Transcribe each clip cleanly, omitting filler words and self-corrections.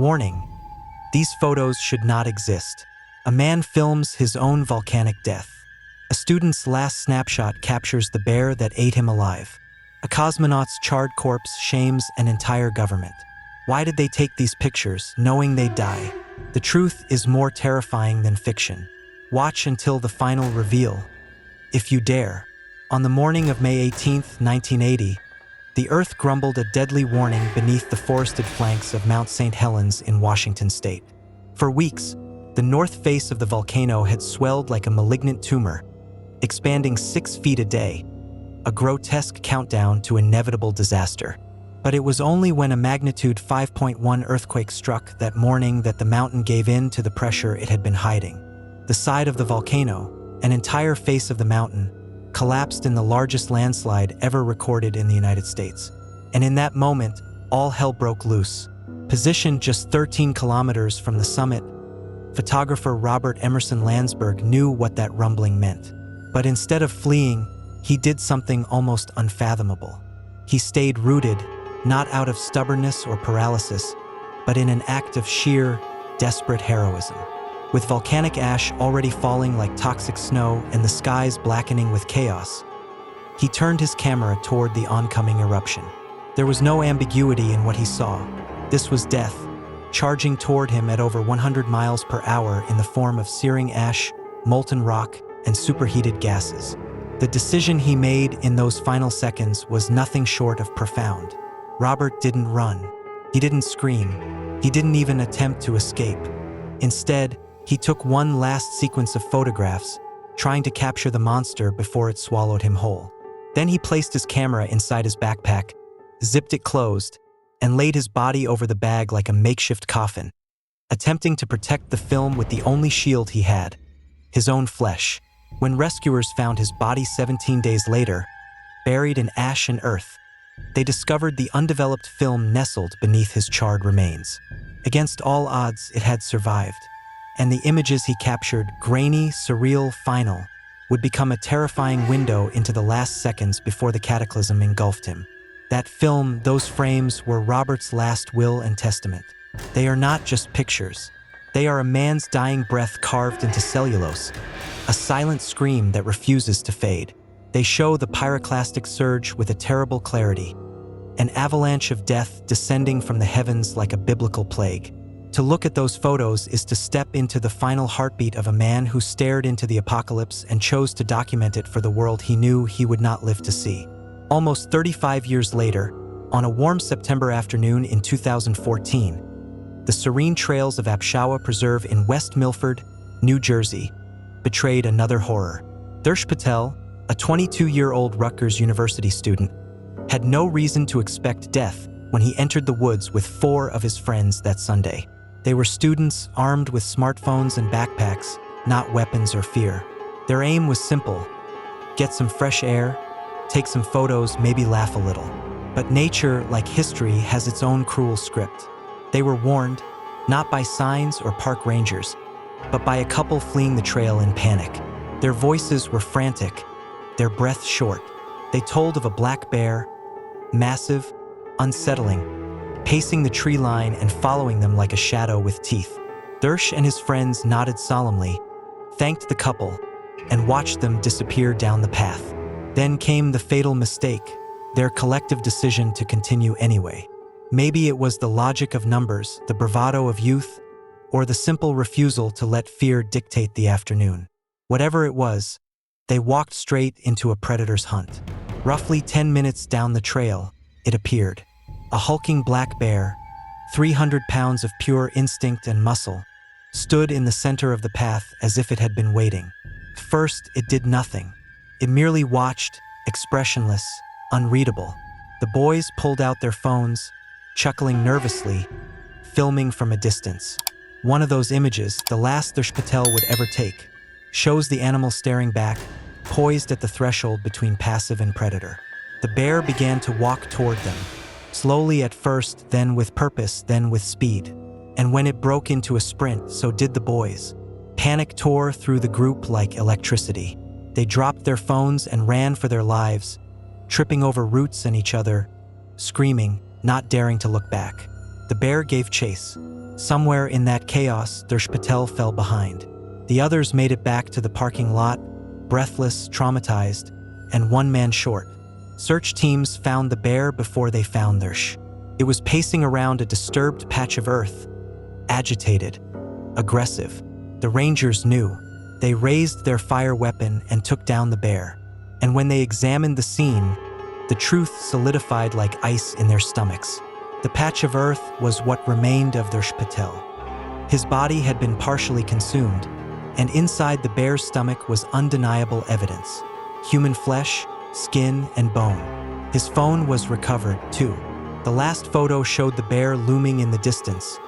Warning: these photos should not exist. A man films his own volcanic death. A student's last snapshot captures the bear that ate him alive. A cosmonaut's charred corpse shames an entire government. Why did they take these pictures, knowing they'd die? The truth is more terrifying than fiction. Watch until the final reveal, if you dare. On the morning of May 18, 1980, the Earth grumbled a deadly warning beneath the forested flanks of Mount St. Helens in Washington state. For weeks, the north face of the volcano had swelled like a malignant tumor, expanding 6 feet a day, a grotesque countdown to inevitable disaster. But it was only when a magnitude 5.1 earthquake struck that morning that the mountain gave in to the pressure it had been hiding. The side of the volcano, an entire face of the mountain, collapsed in the largest landslide ever recorded in the United States. And in that moment, all hell broke loose. Positioned just 13 kilometers from the summit, photographer Robert Emerson Landsberg knew what that rumbling meant. But instead of fleeing, he did something almost unfathomable. He stayed rooted, not out of stubbornness or paralysis, but in an act of sheer, desperate heroism. With volcanic ash already falling like toxic snow and the skies blackening with chaos, he turned his camera toward the oncoming eruption. There was no ambiguity in what he saw. This was death, charging toward him at over 100 miles per hour in the form of searing ash, molten rock, and superheated gases. The decision he made in those final seconds was nothing short of profound. Robert didn't run. He didn't scream. He didn't even attempt to escape. Instead, he took one last sequence of photographs, trying to capture the monster before it swallowed him whole. Then he placed his camera inside his backpack, zipped it closed, and laid his body over the bag like a makeshift coffin, attempting to protect the film with the only shield he had, his own flesh. When rescuers found his body 17 days later, buried in ash and earth, they discovered the undeveloped film nestled beneath his charred remains. Against all odds, it had survived, and the images he captured, grainy, surreal, final, would become a terrifying window into the last seconds before the cataclysm engulfed him. That film, those frames, were Robert's last will and testament. They are not just pictures. They are a man's dying breath carved into cellulose, a silent scream that refuses to fade. They show the pyroclastic surge with a terrible clarity, an avalanche of death descending from the heavens like a biblical plague. To look at those photos is to step into the final heartbeat of a man who stared into the apocalypse and chose to document it for the world he knew he would not live to see. Almost 35 years later, on a warm September afternoon in 2014, the serene trails of Apshawa Preserve in West Milford, New Jersey, betrayed another horror. Darsh Patel, a 22-year-old Rutgers University student, had no reason to expect death when he entered the woods with 4 of his friends that Sunday. They were students armed with smartphones and backpacks, not weapons or fear. Their aim was simple: get some fresh air, take some photos, maybe laugh a little. But nature, like history, has its own cruel script. They were warned, not by signs or park rangers, but by a couple fleeing the trail in panic. Their voices were frantic, their breath short. They told of a black bear, massive, unsettling, pacing the tree line and following them like a shadow with teeth. Darsh and his friends nodded solemnly, thanked the couple, and watched them disappear down the path. Then came the fatal mistake, their collective decision to continue anyway. Maybe it was the logic of numbers, the bravado of youth, or the simple refusal to let fear dictate the afternoon. Whatever it was, they walked straight into a predator's hunt. Roughly 10 minutes down the trail, it appeared. A hulking black bear, 300 pounds of pure instinct and muscle, stood in the center of the path as if it had been waiting. First, it did nothing. It merely watched, expressionless, unreadable. The boys pulled out their phones, chuckling nervously, filming from a distance. One of those images, the last Darsh Patel would ever take, shows the animal staring back, poised at the threshold between passive and predator. The bear began to walk toward them, slowly at first, then with purpose, then with speed. And when it broke into a sprint, so did the boys. Panic tore through the group like electricity. They dropped their phones and ran for their lives, tripping over roots and each other, screaming, not daring to look back. The bear gave chase, Somewhere in that chaos, Darsh Patel fell behind. The others made it back to the parking lot, breathless, traumatized, and one man short. Search teams found the bear before they found Darsh. It was pacing around a disturbed patch of earth, agitated, aggressive. The rangers knew. They raised their fire weapon and took down the bear. And when they examined the scene, the truth solidified like ice in their stomachs. The patch of earth was what remained of Darsh Patel. His body had been partially consumed, and inside the bear's stomach was undeniable evidence: human flesh, skin, and bone. His phone was recovered, too. The last photo showed the bear looming in the distance,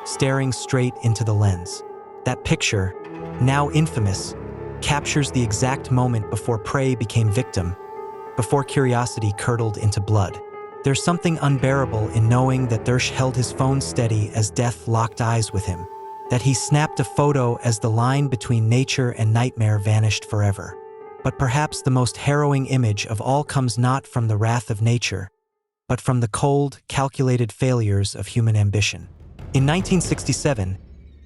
staring straight into the lens. That picture, now infamous, captures the exact moment before prey became victim, before curiosity curdled into blood. There's something unbearable in knowing that Darsh held his phone steady as death locked eyes with him, that he snapped a photo as the line between nature and nightmare vanished forever. But perhaps the most harrowing image of all comes not from the wrath of nature, but from the cold, calculated failures of human ambition. In 1967,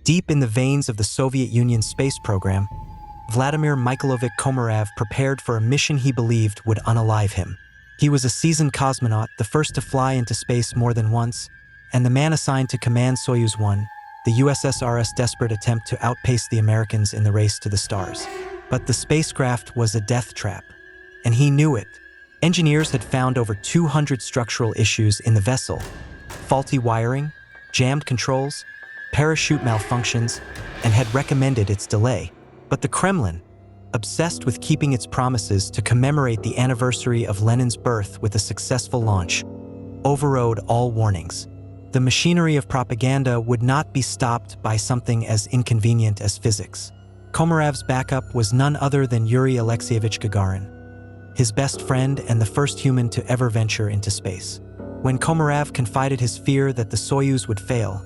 deep in the veins of the Soviet Union's space program, Vladimir Mikhailovich Komarov prepared for a mission he believed would unalive him. He was a seasoned cosmonaut, the first to fly into space more than once, and the man assigned to command Soyuz 1, the USSR's desperate attempt to outpace the Americans in the race to the stars. But the spacecraft was a death trap, and he knew it. Engineers had found over 200 structural issues in the vessel: faulty wiring, jammed controls, parachute malfunctions, and had recommended its delay. But the Kremlin, obsessed with keeping its promises to commemorate the anniversary of Lenin's birth with a successful launch, overrode all warnings. The machinery of propaganda would not be stopped by something as inconvenient as physics. Komarov's backup was none other than Yuri Alexeyevich Gagarin, his best friend and the first human to ever venture into space. When Komarov confided his fear that the Soyuz would fail,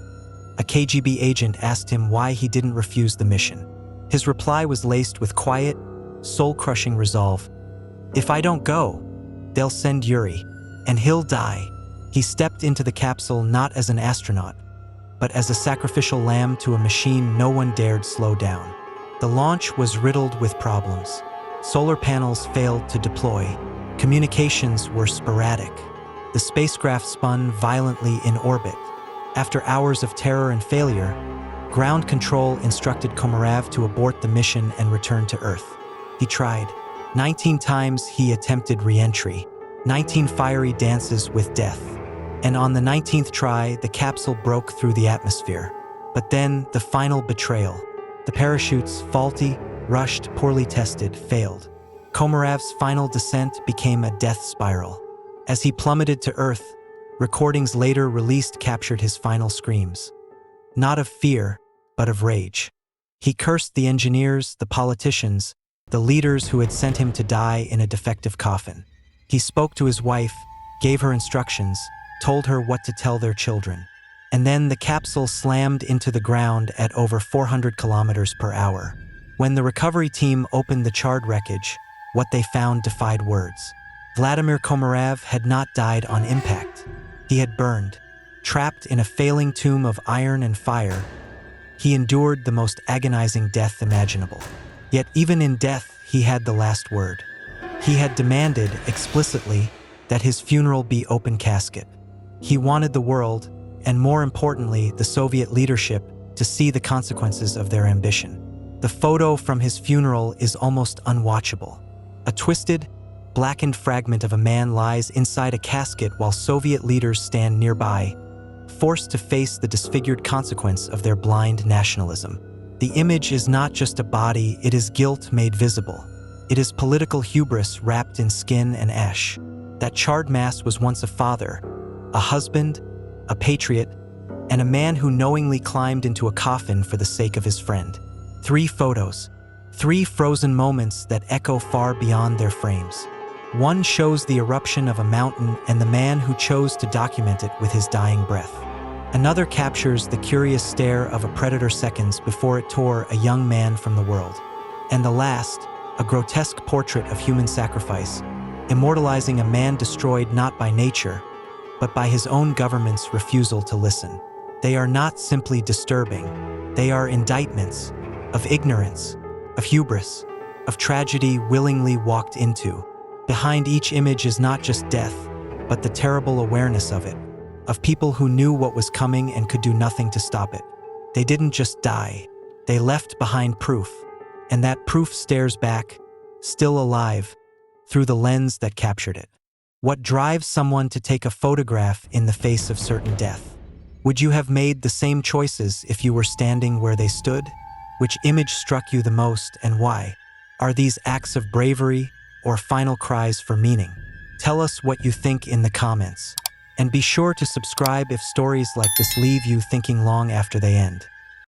a KGB agent asked him why he didn't refuse the mission. His reply was laced with quiet, soul-crushing resolve. "If I don't go, they'll send Yuri, and he'll die." He stepped into the capsule not as an astronaut, but as a sacrificial lamb to a machine no one dared slow down. The launch was riddled with problems. Solar panels failed to deploy. Communications were sporadic. The spacecraft spun violently in orbit. After hours of terror and failure, ground control instructed Komarov to abort the mission and return to Earth. He tried. 19 times he attempted re-entry, 19 fiery dances with death. And on the 19th try, the capsule broke through the atmosphere. But then, the final betrayal. The parachutes, faulty, rushed, poorly tested, failed. Komarov's final descent became a death spiral. As he plummeted to Earth, recordings later released captured his final screams. Not of fear, but of rage. He cursed the engineers, the politicians, the leaders who had sent him to die in a defective coffin. He spoke to his wife, gave her instructions, told her what to tell their children. And then the capsule slammed into the ground at over 400 kilometers per hour. When the recovery team opened the charred wreckage, what they found defied words. Vladimir Komarov had not died on impact. He had burned, trapped in a failing tomb of iron and fire. He endured the most agonizing death imaginable. Yet even in death, he had the last word. He had demanded, explicitly, that his funeral be open casket. He wanted the world, and more importantly, the Soviet leadership, to see the consequences of their ambition. The photo from his funeral is almost unwatchable. A twisted, blackened fragment of a man lies inside a casket while Soviet leaders stand nearby, forced to face the disfigured consequence of their blind nationalism. The image is not just a body, it is guilt made visible. It is political hubris wrapped in skin and ash. That charred mass was once a father, a husband, a patriot, and a man who knowingly climbed into a coffin for the sake of his friend. 3 photos, 3 frozen moments that echo far beyond their frames. One shows the eruption of a mountain and the man who chose to document it with his dying breath. Another captures the curious stare of a predator seconds before it tore a young man from the world. And the last, a grotesque portrait of human sacrifice, immortalizing a man destroyed not by nature, but by his own government's refusal to listen. They are not simply disturbing. They are indictments of ignorance, of hubris, of tragedy willingly walked into. Behind each image is not just death, but the terrible awareness of it, of people who knew what was coming and could do nothing to stop it. They didn't just die, they left behind proof, and that proof stares back, still alive, through the lens that captured it. What drives someone to take a photograph in the face of certain death? Would you have made the same choices if you were standing where they stood? Which image struck you the most and why? Are these acts of bravery or final cries for meaning? Tell us what you think in the comments. And be sure to subscribe if stories like this leave you thinking long after they end.